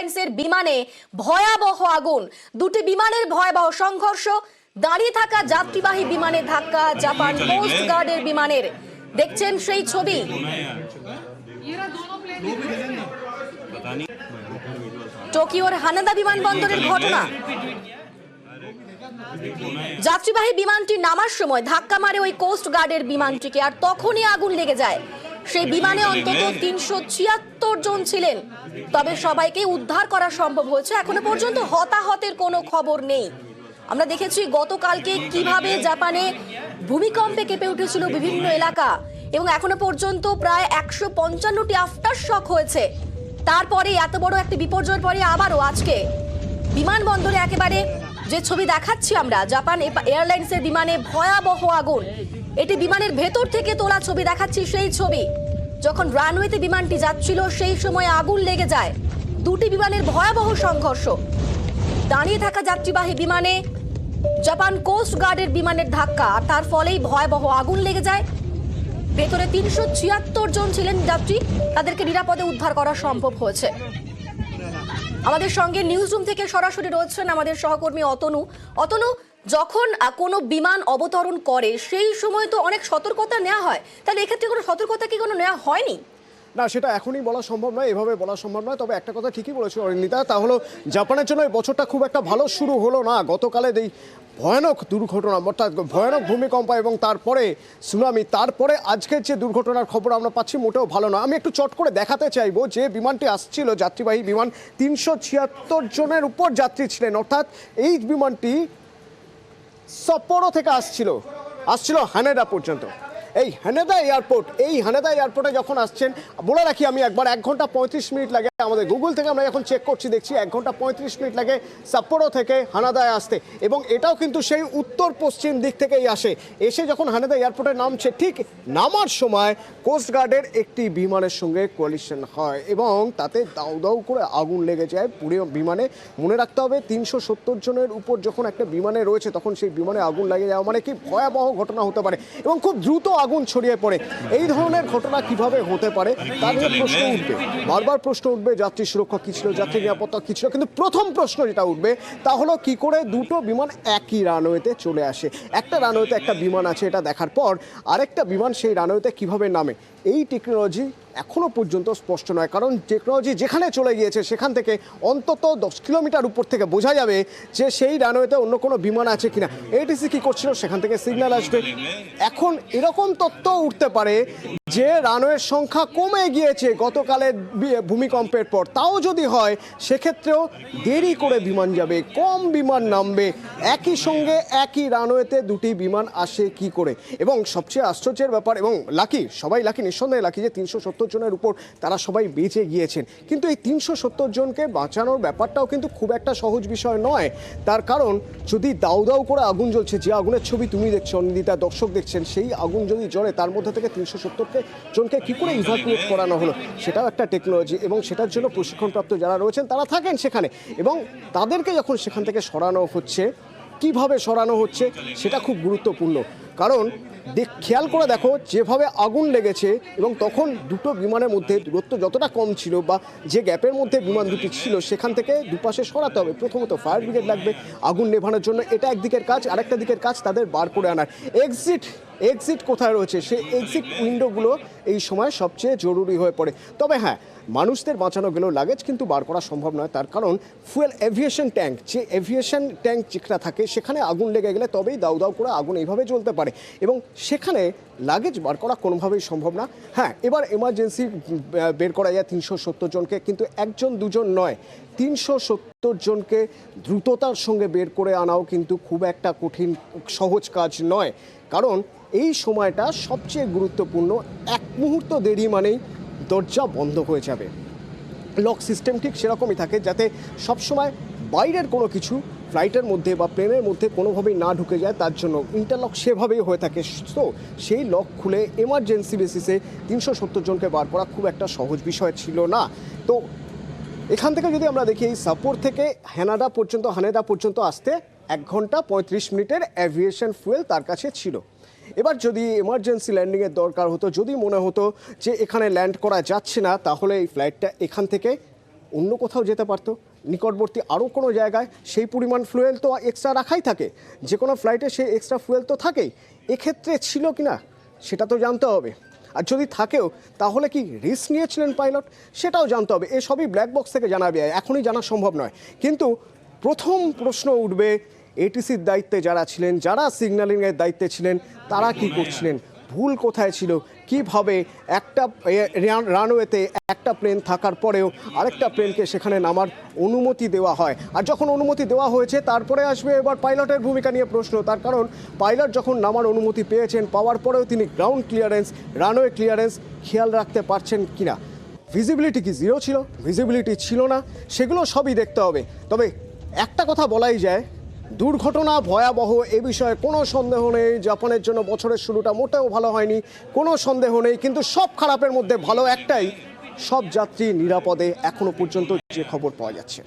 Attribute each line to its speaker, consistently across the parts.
Speaker 1: এয়ারলাইন্সের বিমানে ভয়াবহ আগুন, দুটি বিমানের ভয়াবহ সংঘর্ষ, দাঁড়িয়ে থাকা যাত্রীবাহী বিমানে ধাক্কা জাপান কোস্ট গার্ডের বিমানের। দেখছেন সেই ছবি। টোকিওর হানাদা বিমানবন্দরের ঘটনা। যাত্রীবাহী বিমানটি নামার সময় ধাক্কা মারে ওই কোস্ট গার্ডের বিমানটিকে, আর তখনই আগুন লেগে যায়। সেই বিমানে অন্তত ৩৭৬ জন ছিলেন, তবে সবাইকে উদ্ধার করা সম্ভব হয়েছে। এখনো পর্যন্ত হতাহতের কোনো খবর নেই। আমরা দেখেছি গতকালকে কিভাবে জাপানে ভূমিকম্পে কেঁপে উঠেছিল বিভিন্ন এলাকা, এবং এখনো পর্যন্ত প্রায় ১৫৫টি আফটার শক হয়েছে। তারপরে এত বড় একটা বিপর্যয়ের পরে আবারও আজকে বিমানবন্দরে একেবারে যে ছবি দেখাচ্ছি আমরা, জাপান এয়ারলাইন্সের বিমানে ভয়াবহ আগুন। এটি বিমানের ভেতর থেকে তোলা ছবি দেখাচ্ছি, সেই ছবি। যখন রানওয়েতে বিমানটি যাচ্ছিল সেই সময় আগুন লেগে যায়। দুটি বিমানের ভয়াবহ সংঘর্ষ, দাঁড়িয়ে থাকা যাত্রীবাহী বিমানে জাপান কোস্ট গার্ডের বিমানের ধাক্কা, আর তার ফলেই ভয়াবহ আগুন লেগে যায়। ভেতরে ৩৭৬ জন ছিলেন যাত্রী, তাদেরকে নিরাপদে উদ্ধার করা সম্ভব হয়েছে। আমাদের সঙ্গে নিউজ রুম থেকে সরাসরি রয়েছেন আমাদের সহকর্মী অতনু। যখন কোনো বিমান অবতরণ করে সেই সময় তো অনেক সতর্কতা নেওয়া হয়, তাহলে এক্ষেত্রে কোনো সতর্কতা কি কোনো নেওয়া হয়নি?
Speaker 2: না, সেটা এখনই বলা সম্ভব নয়, এভাবে বলা সম্ভব নয়। তবে একটা কথা ঠিকই বলেছো অরিন্দিতা, তা হলো জাপানের জন্য এই বছরটা খুব একটা ভালো শুরু হলো না। গতকালের এই ভয়ানক দুর্ঘটনা, অর্থাৎ ভয়ানক ভূমিকম্প এবং তারপরে সুনামি, তারপরে আজকের যে দুর্ঘটনার খবর আমরা পাচ্ছি মোটেও ভালো না। আমি একটু চট করে দেখাতে চাইবো যে বিমানটি আসছিল, যাত্রীবাহী বিমান, ৩৭৬ জনের উপর যাত্রী ছিলেন। অর্থাৎ এই বিমানটি সাপ্পোরো থেকে আসছিল হানেদা পর্যন্ত। এই হানেদা এয়ারপোর্টে যখন আসছেন, বলে রাখি আমি একবার, 1 ঘন্টা 35 মিনিট লাগে। আমাদের গুগল থেকে আমরা যখন চেক করছি দেখছি 1 ঘন্টা 35 মিনিট লাগে সাপ্পোরো থেকে হানাদায় আসতে, এবং এটাও কিন্তু সেই উত্তর পশ্চিম দিক থেকেই আসে। এসে যখন হানেদা এয়ারপোর্টে নামছে, ঠিক নামার সময় কোস্ট গার্ডের একটি বিমানের সঙ্গে কোয়ালিশন হয় এবং তাতে দাউ দাউ করে আগুন লেগে যায় পুরো বিমানে। মনে রাখতে হবে ৩৭০ জনের উপর যখন একটা বিমানে রয়েছে, তখন সেই বিমানে আগুন লেগে যাওয়া মানে কি ভয়াবহ ঘটনা হতে পারে, এবং খুব দ্রুত আগুন ছড়িয়ে পড়ে। এই ধরনের ঘটনা কিভাবে হতে পারে তা নিয়ে প্রশ্ন উঠবে, বারবার প্রশ্ন উঠবে, যাত্রী সুরক্ষা কি ছিল, যাত্রী নিরাপত্তা কি ছিল। কিন্তু প্রথম প্রশ্ন যেটা উঠবে তা হলো কি করে দুটো বিমান একই রানওয়েতে চলে আসে। একটা রানওয়েতে একটা বিমান আছে, এটা দেখার পর আরেকটা বিমান সেই রানওয়েতে কিভাবে নামে, এই টেকনোলজি এখনো পর্যন্ত স্পষ্ট নয়। কারণ টেকনোলজি যেখানে চলে গিয়েছে সেখান থেকে অন্তত 10 কিলোমিটার উপর থেকে বোঝা যাবে যে সেই রানওয়েতে অন্য কোনো বিমান আছে কিনা। এটিসি কি করছিল, সেখান থেকে সিগন্যাল আসবে। এখন এরকম তথ্য উঠতে পারে যে রানওয়ের সংখ্যা কমে গিয়েছে গতকালের ভূমিকম্পের পর। তাও যদি হয় সেক্ষেত্রেও দেরি করে বিমান যাবে, কম বিমান নামবে। একই সঙ্গে একই রানওয়েতে দুটি বিমান আসে কি করে? এবং সবচেয়ে আশ্চর্যের ব্যাপার, এবং সবাই লাকি, নিঃসন্দেহে লাকি যে ৩৭০ জনের উপর তারা সবাই বেঁচে গিয়েছেন। কিন্তু এই ৩৭০ জনকে বাঁচানোর ব্যাপারটাও কিন্তু খুব একটা সহজ বিষয় নয়। তার কারণ যদি দাউ দাউ করে আগুন জ্বলছে, যে আগুনের ছবি তুমি দেখছো অনিন্দিতা, দর্শক দেখছেন, সেই আগুন যদি জ্বলে তার মধ্যে থেকে ৩৭০ জনকে কি করে ইভাকুয়েট করানো হলো, সেটাও একটা টেকনোলজি। এবং সেটার জন্য প্রশিক্ষণপ্রাপ্ত যারা রয়েছেন তারা থাকেন সেখানে, এবং তাদেরকে যখন সেখান থেকে সরানো হচ্ছে, কিভাবে সরানো হচ্ছে সেটা খুব গুরুত্বপূর্ণ। কারণ খেয়াল করে দেখো যেভাবে আগুন লেগেছে, এবং তখন দুটো বিমানের মধ্যে দূরত্ব যতটা কম ছিল, বা যে গ্যাপের মধ্যে বিমান দুটি ছিল সেখান থেকে দুপাশে সরাতে হবে। প্রথমত ফায়ার ব্রিগেড লাগবে আগুন নেভানোর জন্য, এটা একদিকের কাজ। আরেকটা দিকের কাজ তাদের বার করে আনার। এক্সিট কোথায় রয়েছে, সেই এক্সিট উইন্ডোগুলো এই সময় সবচেয়ে জরুরি হয়ে পড়ে। তবে হ্যাঁ, মানুষদের বাঁচানো গেলেও লাগেজ কিন্তু বার করা সম্ভব নয়। তার কারণ এভিয়েশন ট্যাঙ্ক যেখানে থাকে সেখানে আগুন লেগে গেলে তবেই দাউ দাউ করে আগুন এইভাবে জ্বলতে পারে, এবং সেখানে লাগেজ বার করা কোনোভাবেই সম্ভব না। হ্যাঁ, এবার এমার্জেন্সি বের করা যায় ৩৭০ জনকে, কিন্তু 1 2 নয়, ৩৭০ জনকে দ্রুততার সঙ্গে বের করে আনাও কিন্তু খুব একটা সহজ কাজ নয়। কারণ এই সময়টা সবচেয়ে গুরুত্বপূর্ণ। এক মুহূর্ত দেরি মানেই দরজা বন্ধ হয়ে যাবে। লক সিস্টেম ঠিক সেরকমই থাকে, যাতে সবসময় বাইরের কোনো কিছু ফ্লাইটের মধ্যে বা প্লেনের মধ্যে কোনোভাবেই না ঢুকে যায়, তার জন্য ইন্টারলক সেভাবেই হয়ে থাকে। তো সেই লক খুলে এমার্জেন্সি বেসিসে ৩৭০ জনকে বার করা খুব একটা সহজ বিষয় ছিল না। তো এখান থেকে যদি আমরা দেখি, সাপ্পোরো থেকে হানেদা পর্যন্ত আসতে 1 ঘন্টা 35 মিনিটের অ্যাভিয়েশন ফুয়েল তার কাছে ছিল। এবার যদি এমার্জেন্সি ল্যান্ডিংয়ের দরকার হতো, যদি মনে হতো যে এখানে ল্যান্ড করা যাচ্ছে না, তাহলে এই ফ্লাইটটা এখান থেকে অন্য কোথাও যেতে পারতো, নিকটবর্তী আরও কোনো জায়গায় সেই পরিমাণ ফুয়েল তো এক্সট্রা রাখাই থাকে, যে কোনো ফ্লাইটে সেই এক্সট্রা ফুয়েল তো থাকেই। এক্ষেত্রে ছিল কি না সেটা তো জানতে হবে, আর যদি থাকেও তাহলে কি রিস্ক নিয়েছিলেন পাইলট সেটাও জানতে হবে। এসবই ব্ল্যাক বক্স থেকে জানাবে, এখনই জানা সম্ভব নয়। কিন্তু প্রথম প্রশ্ন উঠবে এটিসির দায়িত্বে যারা ছিলেন, যারা সিগন্যালিংয়ের দায়িত্বে ছিলেন, তারা কি করছিলেন, ভুল কোথায় ছিল, কিভাবে একটা রানওয়েতে একটা প্লেন থাকার পরেও আরেকটা প্লেনকে সেখানে নামার অনুমতি দেওয়া হয়। আর যখন অনুমতি দেওয়া হয়েছে তারপরে আসবে এবার পাইলটের ভূমিকা নিয়ে প্রশ্ন। তার কারণ পাইলট যখন নামার অনুমতি পেয়েছেন, পাওয়ার পরেও তিনি গ্রাউন্ড ক্লিয়ারেন্স, রানওয়ে ক্লিয়ারেন্স খেয়াল রাখতে পারছেন কিনা, ভিজিবিলিটি কি জিরো ছিল, ভিজিবিলিটি ছিল না, সেগুলো সবই দেখতে হবে। তবে একটা কথা বলাই যায়, দুর্ঘটনা ভয়াবহ, এ বিষয়ে কোনো সন্দেহ নেই। জাপানের জন্য বছরের শুরুটা মোটেও ভালো হয়নি, কোনো সন্দেহ নেই। কিন্তু সব খারাপের মধ্যে ভালো একটাই, সব যাত্রী নিরাপদে এখনো পর্যন্ত যে খবর পাওয়া যাচ্ছে।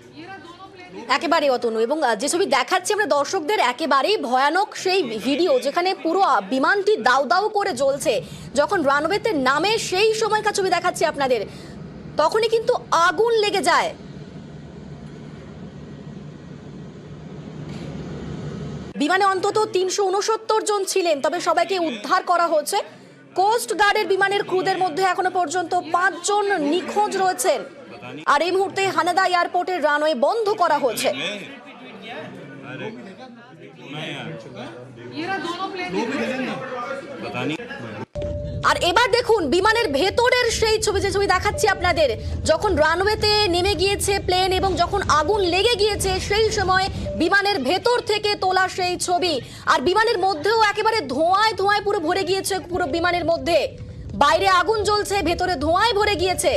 Speaker 1: একেবারে অতনু, এবং যে ছবি দেখাচ্ছি আমরা দর্শকদের, একেবারেই ভয়ানক সেই ভিডিও যেখানে পুরো বিমানটি দাউ দাউ করে জ্বলছে। যখন রানওয়েতে নামে সেই সময়কার ছবি দেখাচ্ছি আপনাদের, তখনই কিন্তু আগুন লেগে যায়। বিমানে অন্তত ৩৬৯ জন ছিলেন, তবে সবাইকে উদ্ধার করা হচ্ছে। কোস্ট গার্ডের বিমানের ক্রুদের মধ্যে এখনো পর্যন্ত ৫ জন নিখোঁজ রয়েছেন। আর এই মুহূর্তে হানেদা এয়ারপোর্টের রানওয়ে বন্ধ করা হচ্ছে। আর এবার দেখুন বিমানের ভেতরের সেই ছবি, যে ছবি দেখাচ্ছি আপনাদের, যখন রানওয়েতে নেমে গিয়েছে প্লেন এবং যখন আগুন লেগে গিয়েছে সেই সময় বিমানের ভেতর থেকে তোলা সেই ছবি। আর বিমানের মধ্যেও একেবারে ধোঁয়ায় ধোঁয়ায় পুরো ভরে গিয়েছে পুরো বিমানের মধ্যে। বাইরে আগুন জ্বলছে, ভেতরে ধোঁয়ায় ভরে গিয়েছে।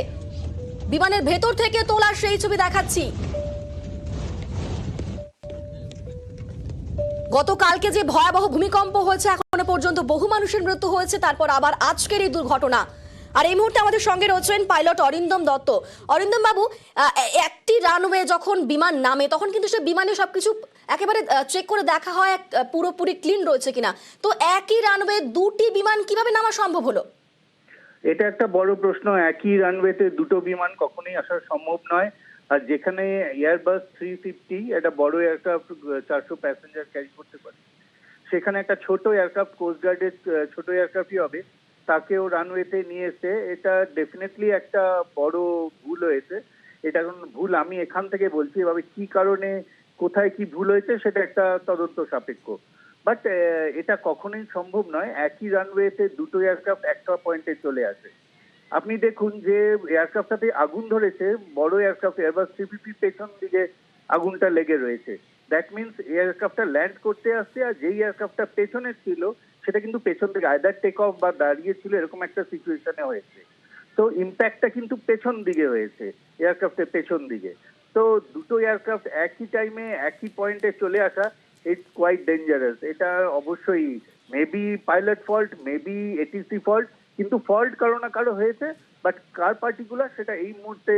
Speaker 1: বিমানের ভেতর থেকে তোলা সেই ছবি দেখাচ্ছি। গতকালকে যে ভয়াবহ ভূমিকম্প হয়েছে, এখনো পর্যন্ত বহু মানুষের মৃত্যু হয়েছে, তারপর আবার আজকের এই দুর্ঘটনা। আর এই মুহূর্তে আমাদের সঙ্গে রয়েছেন পাইলট অরিন্দম দত্ত। অরিন্দম বাবু, একটি রানওয়ে যখন বিমান নামে তখন কিন্তু সে বিমানে সবকিছু একেবারে চেক করে দেখা হয় পুরোপুরি ক্লিন রয়েছে কিনা। তো একই রানওয়ে দুটি বিমান কিভাবে নামা সম্ভব হলো?
Speaker 3: এটা একটা বড় প্রশ্ন। একই রানওয়েতে দুটো বিমান কখনোই আসা সম্ভব নয়। আর যেখানে এয়ারবাস 350 একটা বড় এয়ারক্রাফট 400 প্যাসেঞ্জার ক্যারি করতে পারে, সেখানে একটা ছোট এয়ারক্রাফট, কোস্ট গার্ডের ছোট এয়ারক্রাফটই হবে, তাকেও রানওয়েতে নিয়ে এসে, এটা ডেফিনেটলি একটা বড় ভুল হয়েছে। এটা এখন ভুল আমি এখান থেকে বলছি, এভাবে কি কারণে কোথায় কি ভুল হয়েছে সেটা একটা তদন্ত সাপেক্ষ। বাট এটা কখনোই সম্ভব নয় একই রানওয়েতে দুটো এয়ারক্রাফট একটা পয়েন্টে চলে আসে। আপনি দেখুন যে এয়ারক্রাফটটাতে আগুন ধরেছে, বড় এয়ারক্রাফট এয়ারবাস 350 পেছন দিকে আগুনটা লেগে রয়েছে। দ্যাট মিনস এয়ারক্রাফটটা ল্যান্ড করতে আসছে, আর যেই এয়ারক্রাফটটা পেছনে ছিল সেটা কিন্তু পেছন থেকে আইদার টেক অফ বা দাঁড়িয়ে ছিল, এরকম একটা সিচুয়েশনে হয়েছে। তো ইম্প্যাক্টটা কিন্তু পেছন দিকে হয়েছে, এয়ারক্রাফটের পেছন দিকে। তো দুটো এয়ারক্রাফট একই টাইমে একই পয়েন্টে চলে আসা, ইটস কোয়াইট ডেঞ্জারাস। এটা অবশ্যই maybe pilot fault, maybe ATC fault, কিন্তু ফল্ট কারো না কারো হয়েছে। বাট কার পার্টিকুলার সেটা এই মুহূর্তে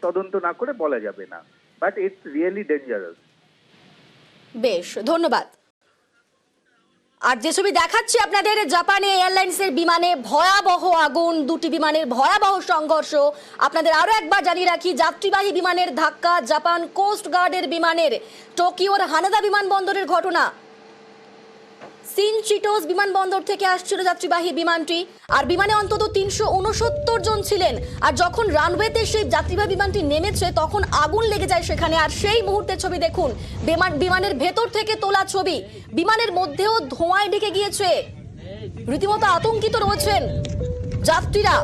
Speaker 3: তদন্ত না করে বলা যাবে না। But it's really dangerous.
Speaker 1: বেশ, ধন্যবাদ। আর যে ছবি দেখাচ্ছি আপনাদের, জাপানে এয়ারলাইন্সের বিমানে ভয়াবহ আগুন, দুটি বিমানের ভয়াবহ সংঘর্ষ। আপনাদের আরো একবার জানিয়ে রাখি, যাত্রীবাহী বিমানের ধাক্কা, জাপান কোস্ট গার্ডের বিমানের টোকিওর হানেদা বিমানবন্দরের ঘটনা। সিনচিটোস বিমানবন্দর থেকে আসছিল যাত্রীবাহী বিমানটি, আর বিমানে অন্তত ৩৬৯ জন ছিলেন। আর যখন রানওয়েতে সেই যাত্রীবাহী বিমানটি নেমেছে তখন আগুন লেগে যায় সেখানে। আর সেই মুহূর্তের ছবি দেখুন, বিমানের ভেতর থেকে তোলা ছবি। বিমানের মধ্যেও ধোঁয়ায় ঢেকে গিয়েছে, রীতিমতো আতঙ্কিত রয়েছেন যাত্রীরা।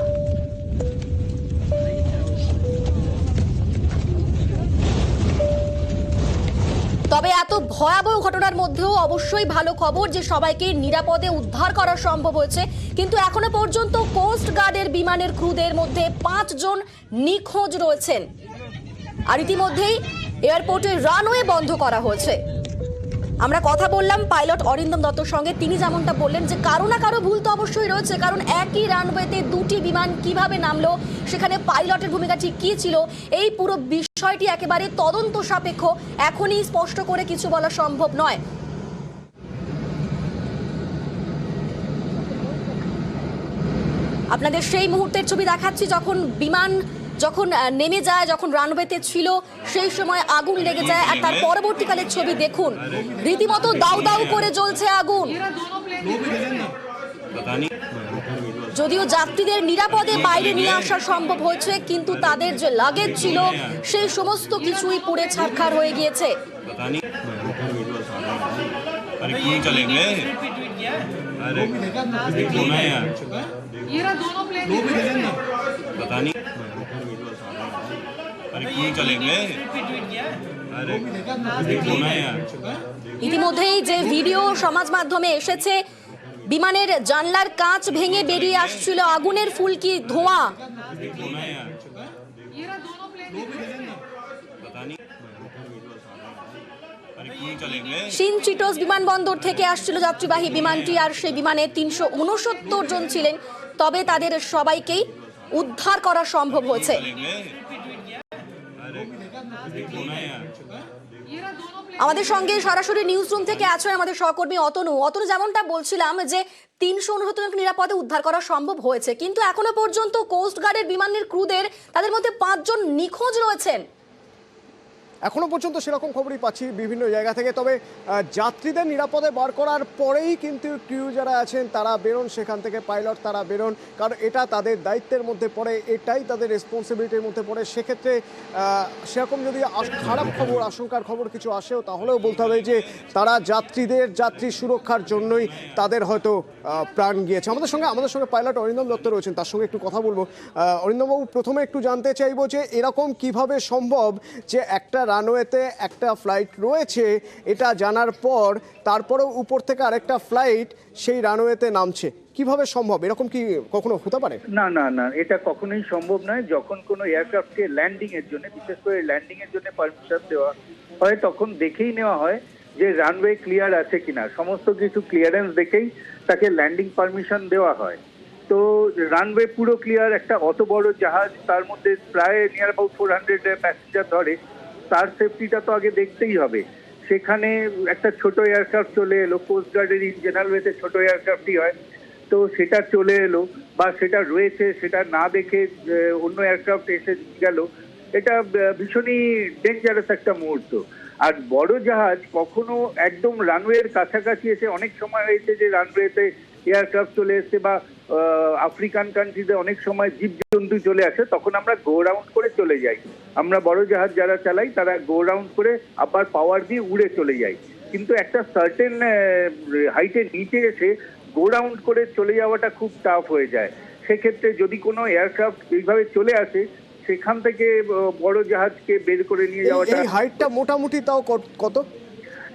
Speaker 1: তবে এত ভয়াবহ ঘটনার মধ্যেও অবশ্যই ভালো খবর যে সবাইকে নিরাপদে উদ্ধার করা সম্ভব হয়েছে। কিন্তু এখনো পর্যন্ত কোস্ট গার্ডের বিমানের ক্রুদের মধ্যে ৫ জন নিখোঁজ রয়েছেন। আর ইতিমধ্যেই এয়ারপোর্টের রানওয়ে বন্ধ করা হয়েছে। আমরা কথা বললাম পাইলট অরিন্দম দত্তর সঙ্গে, তিনি যেমনটা বললেন যে কারো না কারো ভুল তো অবশ্যই রয়েছে, কারণ একই রানওয়েতে দুটি বিমান কিভাবে নামলো, সেখানে পাইলটের ভূমিকা ঠিক কী ছিল, এই পুরো বিষয়টি একেবারে তদন্ত সাপেক্ষ। এখনই স্পষ্ট করে কিছু বলা সম্ভব নয়। আপনাদের সেই মুহূর্তের ছবি দেখাচ্ছি যখন বিমান যখন নেমে যায়, যখন রানওয়েতে ছিল সেই সময় আগুন লেগে যায়। আর তার পরবর্তীকালের ছবি দেখুন, রীতিমতো দাউ দাউ করে জ্বলছে আগুন। যদিও যাত্রীদের নিরাপদে বাইরে নিয়ে আসা সম্ভব হয়েছে, কিন্তু তাদের যে লাগেজ ছিল সেই সমস্ত কিছুই পুড়ে ছারখার হয়ে গিয়েছে।
Speaker 4: अरे क्यों चलेंगे? अरे देखो ना यार, पता नहीं। अरे क्यों चलेंगे? अरे देखो ना यार।
Speaker 1: ইতিমধ্যেই যে ভিডিও সমাজ মাধ্যমে এসেছে, বিমানের জানলার কাঁচ ভেঙে বেরিয়ে আসছিল আগুনের ফুলকি ধোঁয়া।
Speaker 4: देखो ना यार, पता नहीं। अरे क्यों चलेंगे?
Speaker 1: সিনচিটোস বিমানবন্দর থেকে আসছিল যাত্রীবাহী বিমানটি, আর সেই বিমানে ৩৬৯ জন ছিলেন। তবে তাদের সবাইকেই উদ্ধার করা সম্ভব হয়েছে।
Speaker 4: चलेंगे? अरे देखो ना यार।
Speaker 1: আমাদের সঙ্গে সরাসরি নিউজ রুম থেকে আছেন আমাদের সহকর্মী অতনু। যেমনটা বলছিলাম যে ৩৬৯ জনকে নিরাপদে উদ্ধার করা সম্ভব হয়েছে, কিন্তু এখনো পর্যন্ত কোস্ট গার্ডের বিমানের ক্রুদের তাদের মধ্যে ৫ জন নিখোঁজ রয়েছেন।
Speaker 2: এখনো পর্যন্ত সেরকম খবরই পাচ্ছি বিভিন্ন জায়গা থেকে। তবে যাত্রীদের নিরাপদে বার করার পরেই কিন্তু ক্রিউ যারা আছেন তারা বেরোন সেখান থেকে, পাইলট তারা বেরোন, কারণ এটা তাদের দায়িত্বের মধ্যে পড়ে, এটাই তাদের রেসপন্সিবিলিটির মধ্যে পড়ে। সেক্ষেত্রে সেরকম যদি খারাপ খবর, আশঙ্কার খবর কিছু আসেও, তাহলেও বলতে হবে যে তারা যাত্রী সুরক্ষার জন্যই তাদের হয়তো প্রাণ গিয়েছে। আমাদের সঙ্গে পাইলট অরিন্দম দত্ত রয়েছেন, তার সঙ্গে একটু কথা বলবো। অরিন্দমবাবু, প্রথমে একটু জানতে চাইবো যে এরকম কিভাবে সম্ভব যে একটা রানওয়েতে একটা ফ্লাইট রয়েছে, এটা জানার পর তারপরেও উপর থেকে আরেকটা ফ্লাইট সেই রানওয়েতে নামছে, কিভাবে সম্ভব? এরকম কি কখনো হতে পারে?
Speaker 3: না না না, এটা কখনোই সম্ভব নয়। যখন কোনো এয়ারক্রাফটকে ল্যান্ডিং এর জন্য, বিশেষ করে ল্যান্ডিং এর জন্য পারমিশন দেওয়া হয়, তখন দেখেই নেওয়া হয় যে রানওয়ে ক্লিয়ার আছে কিনা। সমস্ত কিছু ক্লিয়ারেন্স দেখেই তাকে ল্যান্ডিং পারমিশন দেওয়া হয়। তো রানওয়ে পুরো ক্লিয়ার, একটা অত বড় জাহাজ, তার মধ্যে প্রায় নিয়ার অ্যাবাউট 400 প্যাসেঞ্জার ধরে, তার সেফটিটা তো আগে দেখতেই হবে। সেখানে একটা ছোট এয়ারক্রাফট চলে এলো, কোস্ট গার্ডের ইন জেনারেল ওয়েতে ছোট এয়ারক্রাফটই হয়, তো সেটা চলে এলো বা সেটা রয়েছে, সেটা না দেখে অন্য এয়ারক্রাফট এসে গেল, এটা ভীষণই ডেঞ্জারাস একটা মুহূর্ত। আর বড় জাহাজ কখনো একদম রানওয়ের কাছাকাছি এসে, অনেক সময় হয়েছে যে রানওয়েতে এয়ারক্রাফট চলে এসছে বা আফ্রিকান কান্ট্রিতে অনেক সময় জীবজন্তু চলে আসে, তখন আমরা গো রাউন্ড করে চলে যাই। আমরা বড় জাহাজ যারা চালাই তারা গো রাউন্ড করে আবার পাওয়ার দিয়ে উড়ে চলে যাই। কিন্তু একটা সার্টেন হাইটের নিচে এসে গো রাউন্ড করে চলে যাওয়াটা খুব টাফ হয়ে যায়। সেক্ষেত্রে যদি কোনো এয়ারক্রাফট এইভাবে চলে আসে, সেখান থেকে বড় জাহাজকে বের করে নিয়ে যাওয়াটা।
Speaker 2: এই হাইটটা মোটামুটি তাও কত?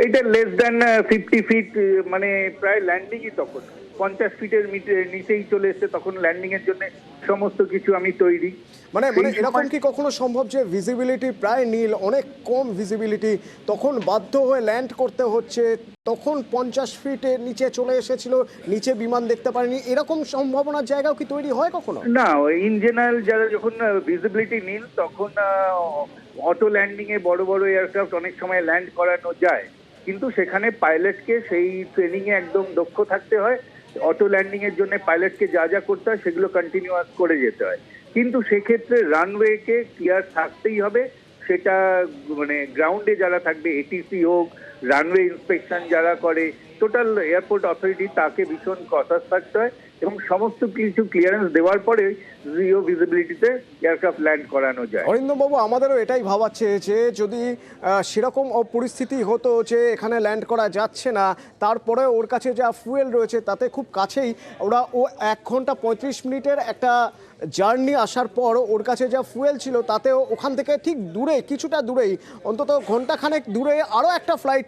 Speaker 3: এটা লেস দ্যান 50 ফিট, মানে প্রায় ল্যান্ডিংই তখন 50 ফিটের নিচেই চলে এসছে, তখন ল্যান্ডিং এর জন্য সমস্ত কিছু আমি তৈরি।
Speaker 2: মানে এরকম কি কখনো সম্ভব যে ভিজিবিলিটি প্রায় নীল, অনেক কম ভিজিবিলিটি, তখন বাধ্য হয়ে ল্যান্ড করতে হচ্ছে, তখন 50 ফিটের নিচে চলে এসেছিল, নিচে বিমান দেখতে পারেনি, এরকম সম্ভাবনার জায়গাও কি তৈরি হয় কখনো?
Speaker 3: না, ইন জেনারেল যারা যখন ভিজিবিলিটি নীল, তখন অটো ল্যান্ডিং এ বড় বড় এয়ারক্রাফট অনেক সময় ল্যান্ড করানো যায়, কিন্তু সেখানে পাইলটকে সেই ট্রেনিং এ একদম দক্ষ থাকতে হয়। অটো ল্যান্ডিং এর জন্য পাইলটকে যা যা করতে হয় সেগুলো কন্টিনিউয়াস করে যেতে হয়। কিন্তু সেক্ষেত্রে রানওয়েকে ক্লিয়ার থাকতেই হবে। সেটা মানে গ্রাউন্ডে যারা থাকবে, এটিসি হোক, রানওয়ে ইন্সপেকশন যারা করে, টোটাল এয়ারপোর্ট অথরিটি, তাকে ভীষণ কসাস থাকতে হয় এবং সমস্ত কিছু ক্লিয়ারেন্স দেওয়ার পরে জিরো ভিজিবিলিটিতে এয়ারক্রাফট ল্যান্ড করানো যায়।
Speaker 2: অরিন্দমবাবু, আমাদেরও এটাই ভাবাচ্ছে যে যদি সেরকম পরিস্থিতি হতো যে এখানে ল্যান্ড করা যাচ্ছে না, তারপরে ওর কাছে যা ফুয়েল রয়েছে তাতে খুব কাছেই, ওরা 1 ঘন্টা 35 মিনিটের একটা জার্নি আসার পর ওর কাছে যা ফুয়েল ছিল তাতেও ওখান থেকে ঠিক দূরে, কিছুটা দূরেই, অন্তত ঘন্টাখানেক দূরে আরও একটা ফ্লাইট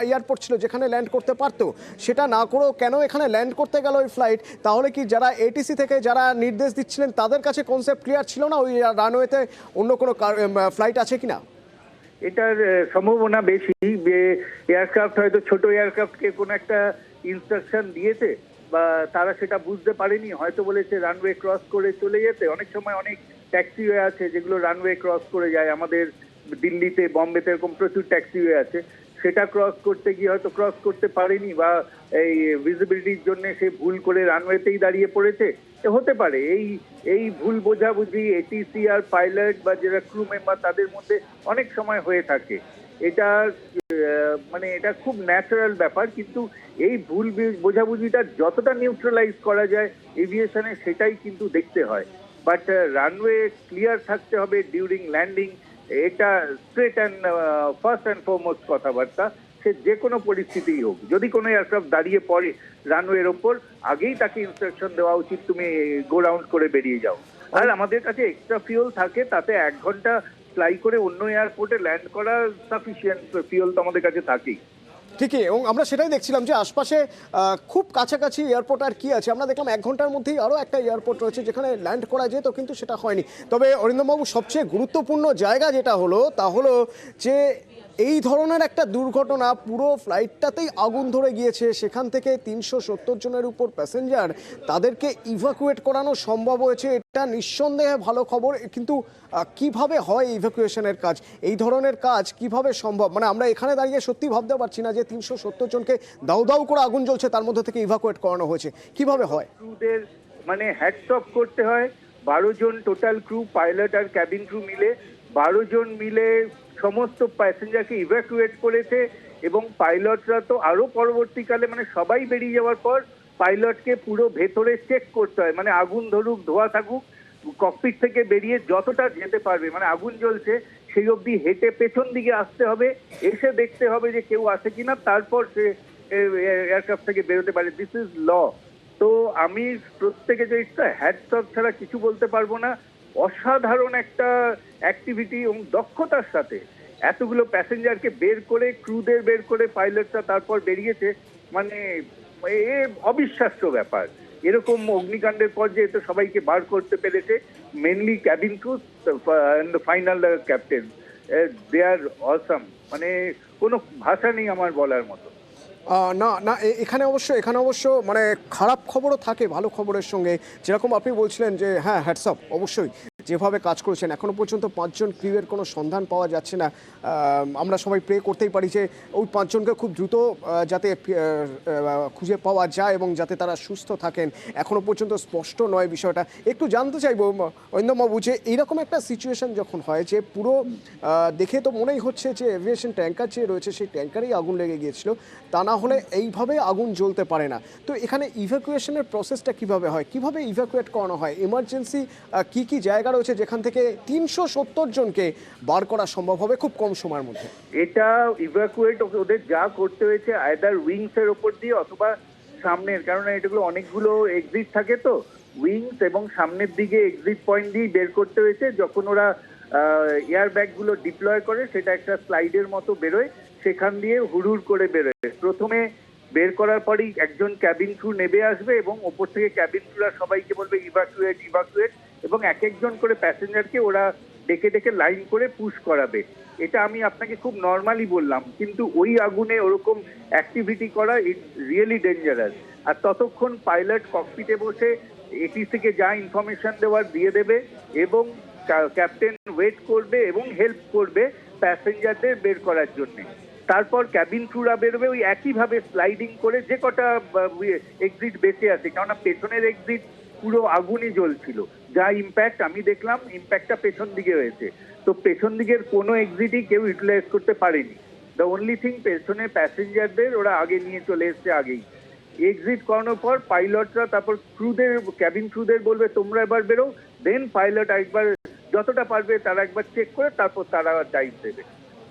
Speaker 2: এয়ারপোর্ট ছিল যেখানে ল্যান্ড করতে পারতো। সেটা না করেও কেন এখানে ল্যান্ড করতে গেল ওই ফ্লাইট? তাহলে কি যারা এটিসি থেকে যারা নির্দেশ দিচ্ছিলেন তাদের কাছে কনসেপ্ট ক্লিয়ার ছিল না ওই রানওয়েতে অন্য কোনো ফ্লাইট আছে কিনা?
Speaker 3: এটার সম্ভাবনা বেশি যে এয়ারক্রাফট হয়তো ছোট এয়ারক্রাফটকে কোনো একটা ইনস্ট্রাকশন দিয়েছে বা তারা সেটা বুঝতে পারেনি, হয়তো বলেছে রানওয়ে ক্রস করে চলে যেতে। অনেক সময় অনেক ট্যাক্সিওয়ে আছে যেগুলো রানওয়ে ক্রস করে যায়, আমাদের দিল্লিতে, বম্বেতে এরকম প্রচুর ট্যাক্সিওয়ে আছে। সেটা ক্রস করতে গিয়ে হয়তো ক্রস করতে পারেনি বা এই ভিজিবিলিটির জন্য সে ভুল করে রানওয়েতেই দাঁড়িয়ে পড়েছে, হতে পারে এই এই ভুল বোঝাবুঝি এটিসি আর পাইলট বা যারা ক্রু মেম্বার তাদের মধ্যে অনেক সময় হয়ে থাকে। এটা মানে এটা খুব ন্যাচারাল ব্যাপার, কিন্তু এই ভুল বোঝাবুঝিটা যতটা নিউট্রালাইজ করা যায় এভিয়েশনে সেটাই কিন্তু দেখতে হয়। বাট রানওয়ে ক্লিয়ার থাকতে হবে ডিউরিং ল্যান্ডিং, এটা straight and first and foremost কথাবার্তা। সে যে কোনো পরিস্থিতিই হোক, যদি কোনো এয়ারক্রাফট দাঁড়িয়ে পড়ে রানওয়ের ওপর, আগেই তাকে ইনস্ট্রাকশন দেওয়া উচিত তুমি গো রাউন্ড করে বেরিয়ে যাও। আর আমাদের কাছে এক্সট্রা ফিউল থাকে, তাতে 1 ঘন্টা ফ্লাই করে অন্য এয়ারপোর্টে ল্যান্ড করা সাফিসিয়েন্ট ফিউল তো আমাদের কাছে থাকেই।
Speaker 2: ঠিকই, এবং আমরা সেটাই দেখছিলাম যে আশপাশে খুব কাছাকাছি এয়ারপোর্ট আর কি আছে। আমরা দেখলাম 1 ঘন্টার মধ্যেই আরও একটা এয়ারপোর্ট রয়েছে যেখানে ল্যান্ড করা যেত, কিন্তু সেটা হয়নি। তবে অরিন্দমবাবু, সবচেয়ে গুরুত্বপূর্ণ জায়গা যেটা হলো তা হলো যে এই ধরনের একটা দুর্ঘটনা, পুরো ফ্লাইটটাতেই আগুন ধরে গিয়েছে, সেখান থেকে 370 জনের উপর প্যাসেঞ্জার, তাদেরকে ইভাকুয়েট করানো সম্ভব হয়েছে। এটা নিঃসন্দেহে ভালো খবর, কিন্তু কিভাবে হয় ইভাকুয়েশনের কাজ, এই ধরনের কাজ কিভাবে সম্ভব? মানে আমরা এখানে দাঁড়িয়ে সত্যি ভাবতে পারছি না যে 370 জনকে দাউ দাউ করে আগুন জ্বলছে, তার মধ্যে থেকে ইভাকুয়েট করানো হয়েছে, কিভাবে হয়?
Speaker 3: ক্রুদের মানে হ্যাটস অফ করতে হয়। 12 জন টোটাল ক্রু, পাইলট আর ক্যাবিন ক্রু মিলে 12 জন মিলে সমস্ত প্যাসেঞ্জারকে ইভ্যাকুয়েট করেছে। এবং পাইলটরা তো আরো পরবর্তীকালে মানে সবাই বেরিয়ে যাওয়ার পর পাইলটকে পুরো ভেতরে চেক করতে হয়, মানে আগুন ধরুক ধোয়া থাকুক, ককপিট থেকে বেরিয়ে যতটা যেতে পারবে, মানে আগুন জ্বলছে সেই অবধি হেঁটে পেছন দিকে আসতে হবে, এসে দেখতে হবে যে কেউ আছে কিনা, তারপর সে এয়ারক্রাফট থেকে বেরোতে পারে। This is law. তো আমি প্রত্যেকে যে হ্যাটস অফ ছাড়া কিছু বলতে পারবো না। অসাধারণ একটা অ্যাক্টিভিটি এবং দক্ষতার সাথে এতগুলো প্যাসেঞ্জারকে বের করে, ক্রুদের বের করে পাইলটরা তারপর বেরিয়েছে, মানে এ অবিশ্বাস্য ব্যাপার। এরকম অগ্নিকাণ্ডের পর যে তো সবাইকে বার করতে পেরেছে, mainly cabin crew and final captain, they are awesome. মানে কোনো ভাষা নেই আমার বলার মতো।
Speaker 2: না না, এখানে অবশ্য মানে খারাপ খবরও থাকে ভালো খবরের সঙ্গে। যেরকম আপনি বলছিলেন যে হ্যাঁ, হ্যাটসঅপ, অবশ্যই যেভাবে কাজ করেছেন। এখনও পর্যন্ত 5 জন ক্রিউয়ের কোনো সন্ধান পাওয়া যাচ্ছে না। আমরা সবাই প্রে করতেই পারি যে ওই 5 জনকে খুব দ্রুত যাতে খুঁজে পাওয়া যায় এবং যাতে তারা সুস্থ থাকেন। এখনও পর্যন্ত স্পষ্ট নয় বিষয়টা। একটু জানতে চাইবো অরিন্দমবাবু, যে এইরকম একটা সিচুয়েশন যখন হয়, যে পুরো দেখে তো মনেই হচ্ছে যে এভিয়েশন ট্যাঙ্কার যে রয়েছে সেই ট্যাঙ্কারেই আগুন লেগে গিয়েছিল, তা না হলে এইভাবে আগুন জ্বলতে পারে না। তো এখানে ইভ্যাকুয়েশনের প্রসেসটা কিভাবে হয়, কিভাবে ইভ্যাকুয়েট করানো হয়? এমার্জেন্সি কি জায়গা রয়েছে যেখান থেকে 370 জনকে বার করা সম্ভব হবে খুব কম সময়ের মধ্যে?
Speaker 3: এটা ইভ্যাকুয়েট ওদের যা করতে হয়েছে আইদার উইংস এর ওপর দিয়ে অথবা সামনের, কারণ এটাগুলো অনেকগুলো এক্সিট থাকে, তো উইংস এবং সামনের দিকে এক্সিট পয়েন্ট দিয়ে বের করতে হয়েছে। যখন ওরা এয়ার ব্যাগ গুলো ডিপ্লয় করে, সেটা একটা স্লাইডের মতো বেরোয়, সেখান দিয়ে হুড়হুড় করে বেরোয়। প্রথমে বের করার পরই একজন ক্যাবিন ক্রু নেমে আসবে এবং ওপর থেকে ক্যাবিন ক্রুরা সবাইকে বলবে ইভাকুয়েট ইভাকুয়েট, এবং এক একজন করে প্যাসেঞ্জারকে ওরা ডেকে ডেকে লাইন করে পুশ করাবে। এটা আমি আপনাকে খুব নর্মালি বললাম, কিন্তু ওই আগুনে ওরকম অ্যাক্টিভিটি করা ইটস রিয়েলি ডেঞ্জারাস। আর ততক্ষণ পাইলট ককপিটে বসে এটিসিকে যা ইনফরমেশন দেওয়ার দিয়ে দেবে এবং ক্যাপ্টেন ওয়েট করবে এবং হেল্প করবে প্যাসেঞ্জারদের বের করার জন্য। তারপর ক্যাবিন ক্রুরা বেরোবে ওই একইভাবে স্লাইডিং করে, যে কটা এক্সিট বেঁচে আছে, কেননা পেছনের এক্সিট পুরো আগুনই জ্বলছিল। যা ইম্প্যাক্ট আমি দেখলাম, ইম্প্যাক্টটা পেছন দিকে হয়েছে। তো পেছন দিকের কোনো এক্সিটই কেউ ইউটিলাইজ করতে পারেনি। দ্য অনলি থিং, পেছনে প্যাসেঞ্জারদের ওরা আগে নিয়ে চলে এসছে আগেই। এক্সিট করানোর পর পাইলটরা তারপর ক্রুদের, ক্যাবিন ক্রুদের বলবে তোমরা এবার বেরো, দেন পাইলট একবার যতটা পারবে তারা একবার চেক করে তারপর তারা টাইম দেবে।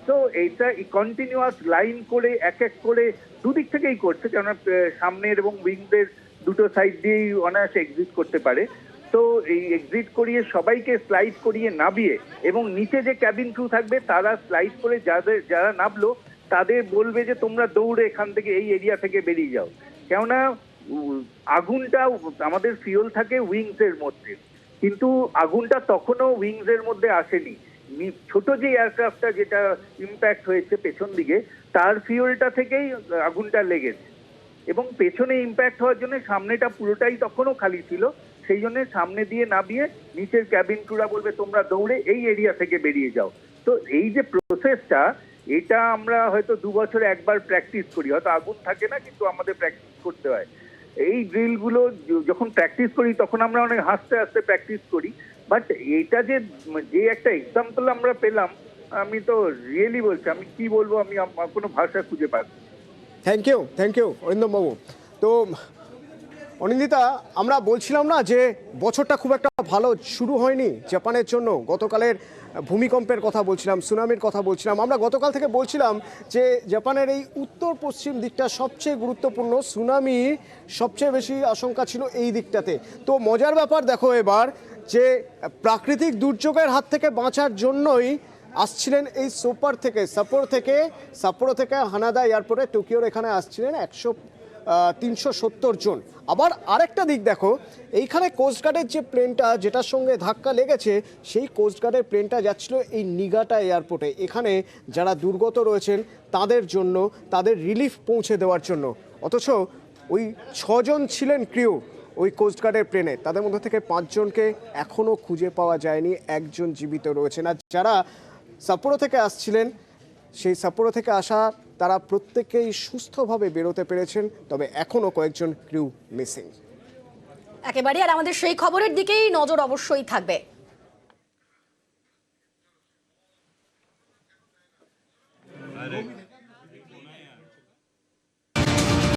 Speaker 3: তো এইটা কন্টিনিউয়াস লাইন করে এক এক করে দুদিক থেকেই করছে, কেননা সামনের এবং উইংদের দুটো সাইড দিয়েই অনায়াসে এক্সিট করতে পারে। তো এই এক্সিট করিয়ে সবাইকে স্লাইড করিয়ে নামিয়ে, এবং নিচে যে ক্যাবিন ক্রু থাকবে তারা স্লাইড করে যারা নামলো তাদের বলবে যে তোমরা দৌড়ে এখান থেকে এই এরিয়া থেকে বেরিয়ে যাও। কেননা আগুনটা, আমাদের ফিউল থাকে উইংস এর মধ্যে, কিন্তু আগুনটা তখনও উইংস এর মধ্যে আসেনি। ছোট যে এয়ারক্রাফটটা যেটা ইম্প্যাক্ট হয়েছে পেছন দিকে, তার ফিউলটা থেকেই আগুনটা লেগেছে, এবং পেছনে ইম্প্যাক্ট হওয়ার জন্য সামনেটা পুরোটাই তখনও খালি ছিল। সেই জন্য সামনে দিয়ে নামিয়ে নিচের ক্যাবিন ক্রুরা বলবে তোমরা দৌড়ে এই এরিয়া থেকে বেরিয়ে যাও। তো এই যে প্রসেসটা, এটা আমরা হয়তো 2 বছরে একবার প্র্যাকটিস করি, হয়তো আগুন থাকে না কিন্তু আমাদের প্র্যাকটিস করতে হয়। এই ড্রিলগুলো যখন প্র্যাকটিস করি তখন আমরা অনেক হাসতে হাসতে প্র্যাকটিস করি, বাট এটা যে একটা এক্সাম্পল আমরা পেলাম, আমি তো রিয়েলি বলছি, আমি কি বলবো, আমি আমার কোনো ভাষা খুঁজে পাচ্ছি না।
Speaker 2: থ্যাংক ইউ অরিন্দম বাবু। তো অনিন্দিতা, আমরা বলছিলাম না যে বছরটা খুব একটা ভালো শুরু হয়নি জাপানের জন্য। গতকালের ভূমিকম্পের কথা বলছিলাম, সুনামির কথা বলছিলাম, আমরা গতকাল থেকে বলছিলাম যে জাপানের এই উত্তর পশ্চিম দিকটা সবচেয়ে গুরুত্বপূর্ণ, সুনামি সবচেয়ে বেশি আশঙ্কা ছিল এই দিকটাতে। তো মজার ব্যাপার দেখো এবার যে প্রাকৃতিক দুর্যোগের হাত থেকে বাঁচার জন্যই আসছিলেন এই সাপ্পোরো থেকে হানাদা এয়ারপোর্টে টোকিওর এখানে আসছিলেন 370 জন। আবার আরেকটা দিক দেখো, এইখানে কোস্টগার্ডের যে প্লেনটা যেটার সঙ্গে ধাক্কা লেগেছে, সেই কোস্টগার্ডের প্লেনটা যাচ্ছিল এই নিগাটা এয়ারপোর্টে, এখানে যারা দুর্গত রয়েছেন তাদের জন্য, তাদের রিলিফ পৌঁছে দেওয়ার জন্য। অথচ ওই 6 জন ছিলেন ক্রিউ ওই কোস্টগার্ডের প্লেনে, তাদের মধ্যে থেকে 5 জনকে এখনও খুঁজে পাওয়া যায়নি, একজন জীবিত রয়েছেন। আর যারা সাপ্পোরো থেকে আসছিলেন, সেই সাপ্পোরো থেকে আসা তারা প্রত্যেকেই সুস্থভাবে বেরোতে পেরেছেন, তবে এখনও কয়েকজন ক্রিউ মিসিং।
Speaker 1: একেবারে, আর আমাদের সেই খবরের দিকেই নজর অবশ্যই থাকবে।